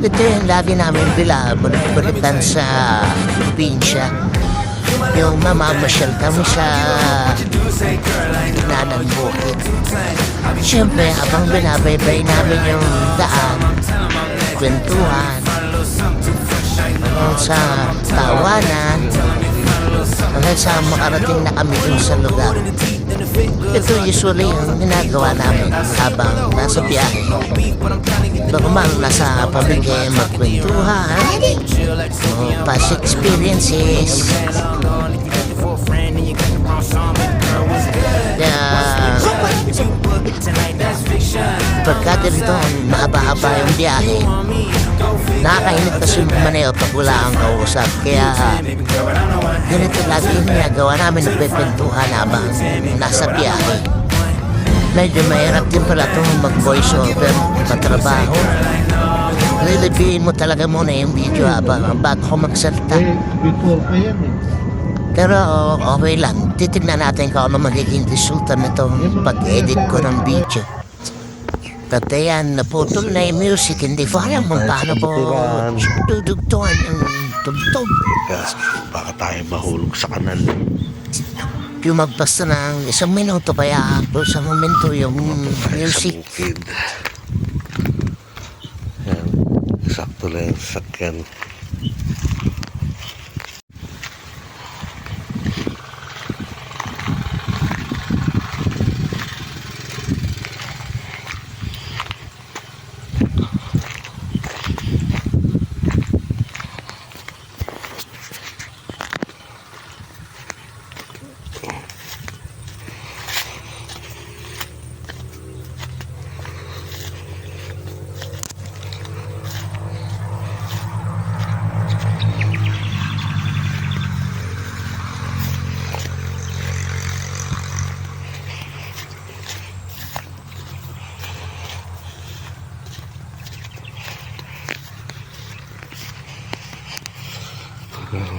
Ito yung lagi namin balitan sa probinsya. Yung mamamasyal kami sa gitna ng bukid. Siyempre, habang binabaybay namin yung daan, kwentuhan, sa tawanan, hanggang sa makarating na kami dun sa lugar. Ito usually yung ginagawa namin habang nasa biyahe. Normal nasa pamigay magkwentuhan, past experiences. Pagka ganito, mahaba-haba yung biyahe, nakakainit kasi maneho pag wala ang kausap. Kaya ganito lagi yung ginagawa namin, nagpipintuhan habang nasa biyahe. Medyo mahirap din pala itong mag-voice over patrabaho. Lilipiin mo talaga muna yung video bago ko magsalita. Before pa yan eh. Pero okay lang, titignan natin kung ano magiging resulta nito pag-edit ko ng video. Pati yan, naputol na yung music, hindi ko alam kung paano po dudugtuhan yung tugtog. Baka tayo mahulog sa kanal. Yung magpasta ng 1 minuto kaya po sa momento yung music. Sa bukid. Yan, sakto lang yung sakyan.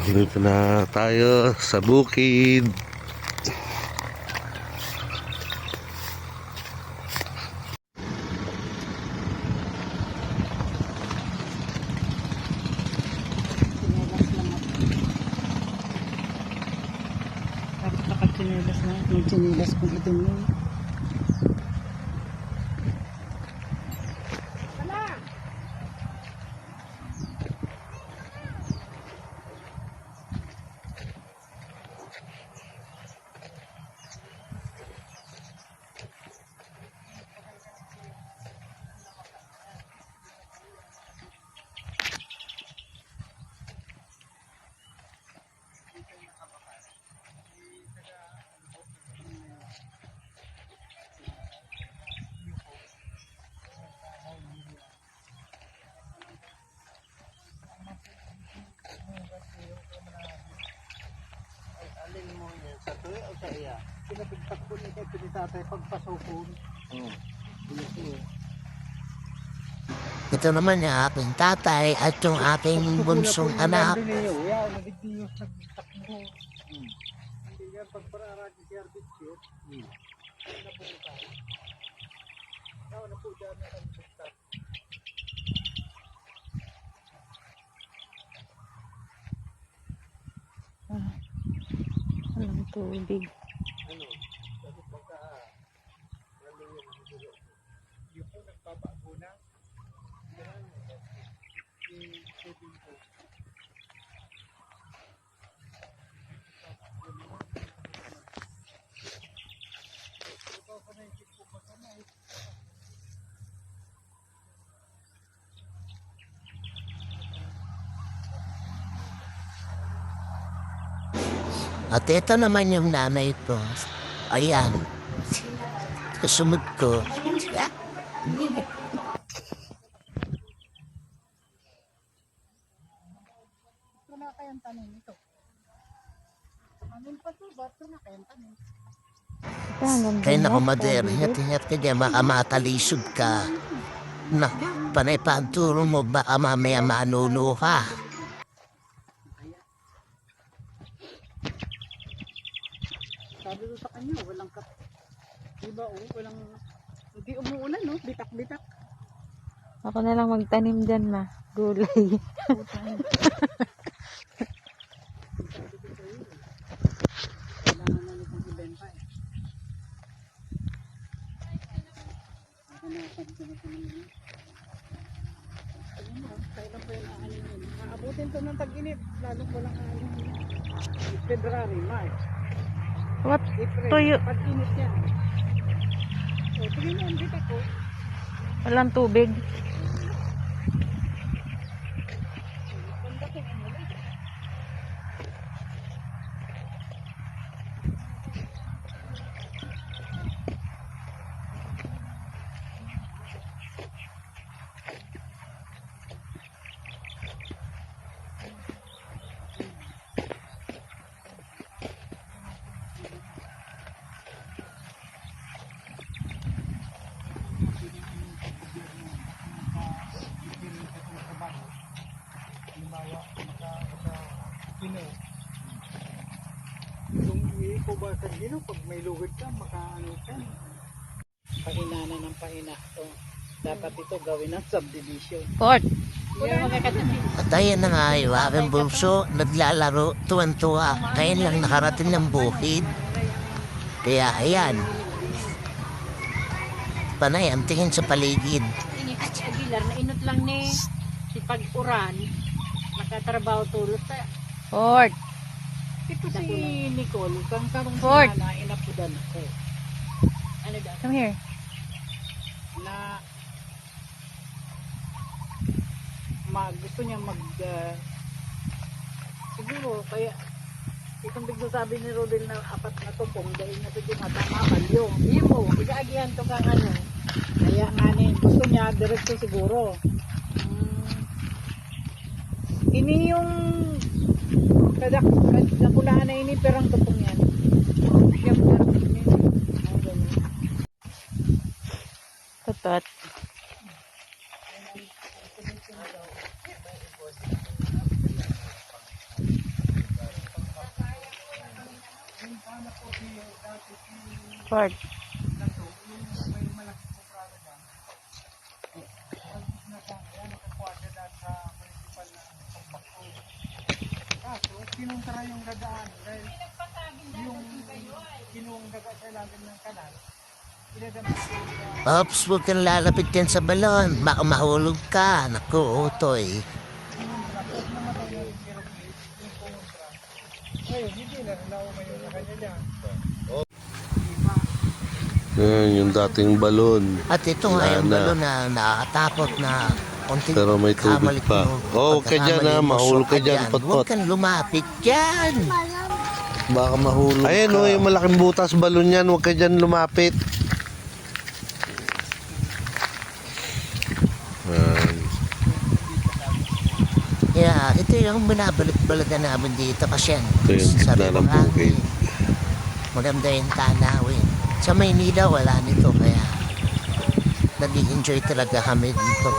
Dito na tayo sa bukid. Bakit nakachinelas na? Yung chinelas kong itim yun. Sa tuwi o sa iya? Pinapigtak ko niya kay pinitatay pagpasokon. Ito naman yung aking tatay at yung aking bunsong anak. Hindi yan pagpararaan si Sir Picture. Na po dyan na ang pigtak. Walang tubig. Kasi pagka yung po nagbabago na. Yan. I-saving ko. At ito naman yung nanay ko. Ayan. Kasunod ko. Ito na kayang tanin ito. Anong pa ito? Ba't ito na kayang tanin? Kaya naku, mader, hingat-hingat ka dyan, baka matalisod ka. Na, panay pa ang turo mo, baka mamaya manuno ka. Sabi ko sa kanya, walang diba, hindi umuulan, no? Bitak-bitak. Ako na lang magtanim dyan, ma. Gulay. Kailangan na nitong ibenta eh. Hanapan ko na ito naman. Ayun mo, kailan pa yung aanin yun. Maabutin to ng tag-init. Lalong walang aanin yun. February, March, What? April. Tuyo. Pag-init yan. O, tingin mo ang dita ko. Walang tubig. Ganda ko ang ulit. Kung iiko ba sa gino, pag may lugod ka, makaano ka. Pahinana ng pahina. So, dapat ito gawin ng subdivision. Court. Wala makakatabi. At ayan na nga yung aking bunso, naglalaro, tuwan-tuwa. Ngayon lang nakarating ng bukid. Kaya ayan, panay ang tingin sa paligid. Ini at Aguilar, nainot lang ni si Pag-uran. Nakatrabaho tulot. Court. Ito si Nicole, kang karong Ford. sinana, inapudan ako. Ano daw? Come here. Na gusto niya siguro kaya itong bigla sabi ni Rodel na apat na tupong dahil na ito matamakan yung imo igaagihan to kang ano kaya nganin gusto niya diretso siguro ini yung kadakulaan na ini perang tupong yan siyang diretso niya Tutot. Court. Kinuntara yung dadaan dahil yung kinungdaga sa ilalim ng kanal Ops, huwag kang lalapit yan sa balon. Baka mahulog ka. Naku, utoy. Yan, yung dating balon. At ito nga yung Wala na. balon na nakakatakot na konting Pero may tubig kamali pa. mo, Oh, huwag ka dyan, pagkakamali ha. mo, Mahulog ka suka dyan, dyan. potpot. Huwag kang lumapit dyan. Baka mahulog Ayan, ka. yung malaking butas balon yan. Huwag ka dyan lumapit. Yan. Yeah, ito yung binabalik-balagan namin dito kasi yan. Ito yung gitna ng bukid. Maganda yung tanawin. Sa Maynila wala nito kaya nag-enjoy talaga kami dito.